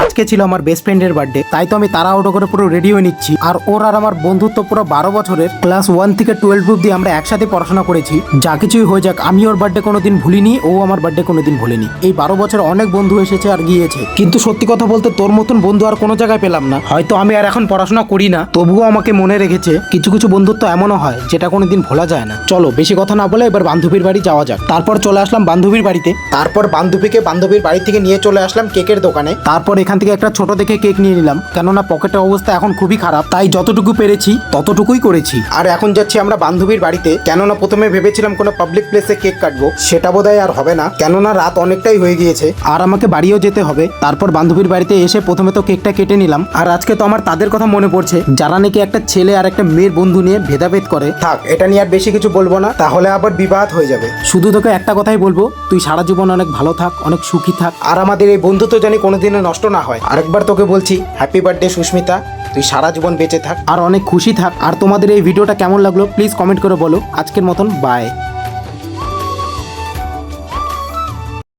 আজকে ছিল আমার বেস্ট ফ্রেন্ডের বার্থডে, তাই তো আমি তাড়াহুড়ো করে পুরো রেডি হয়ে নিচ্ছি। আর ওর আর আমার বন্ধুত্ব পুরো 12 বছরের, ক্লাস 1 থেকে 12 অব্দি আমরা একসাথে পড়াশোনা করেছি। যা কিছুই হয়ে যাক, আমি ওর বার্থডে কোনোদিন ভুলিনি, ও আমার বার্থডে কোনোদিন ভুলেনি। এই 12 বছর অনেক বন্ধু এসেছে আর গিয়েছে, কিন্তু সত্যি কথা বলতে তোর মতন বন্ধু আর কোনো জায়গায় পেলাম না। হয়তো আমি আর এখন পড়াশোনা করি না, তবুও আমাকে মনে রেখেছে। কিছু কিছু বন্ধুত্ব এমনও হয় যেটা কোনোদিন ভোলা যায় না। চলো বেশি কথা না বলে এবার বান্ধবীর বাড়ি যাওয়া যাক। তারপর চলে আসলাম বান্ধবীর বাড়িতে। তারপর বান্ধবীকে বান্ধবীর বাড়ি থেকে নিয়ে চলে আসলাম কেকের দোকানে। তারপর এখান থেকে একটা ছোট দেখে কেক নিয়ে নিলাম, কেননা পকেটের অবস্থা এখন খুবই খারাপ, তাই যতটুকু পেরেছি ততটুকুই করেছি। আর এখন যাচ্ছি আমরা বান্ধবীর বাড়িতে, কেননা প্রথমে ভেবেছিলাম কোনো পাবলিক প্লেসে কেক কাটবো, সেটা বোধহয় আর হবে না, কেননা রাত অনেকটাই হয়ে গিয়েছে আর আমাকে বাড়িও যেতে হবে। তারপর বান্ধবীর বাড়িতে এসে প্রথমে তো কেকটা কেটে নিলাম। আর আজকে তো আমার তাদের কথা মনে পড়ছে যারা নাকি একটা ছেলে আর একটা মেয়ের বন্ধু নিয়ে ভেদাভেদ করে। থাক, এটা নিয়ে আর বেশি কিছু বলবো না, তাহলে আবার বিবাদ হয়ে যাবে। শুধু তোকে একটা কথাই বলবো, তুই সারা জীবন অনেক ভালো থাক, অনেক সুখী থাক, আর আমাদের এই বন্ধুত্ব জানি কোনোদিনও নষ্ট না হয়। আরেকবার তোকে বলছি হ্যাপি বার্থডে সুস্মিতা, তুই সারা জীবন বেঁচে থাক আর অনেক খুশি থাক। আর তোমাদের এই ভিডিওটা কেমন লাগলো প্লিজ কমেন্ট করে বলো। আজকের মতন বাই।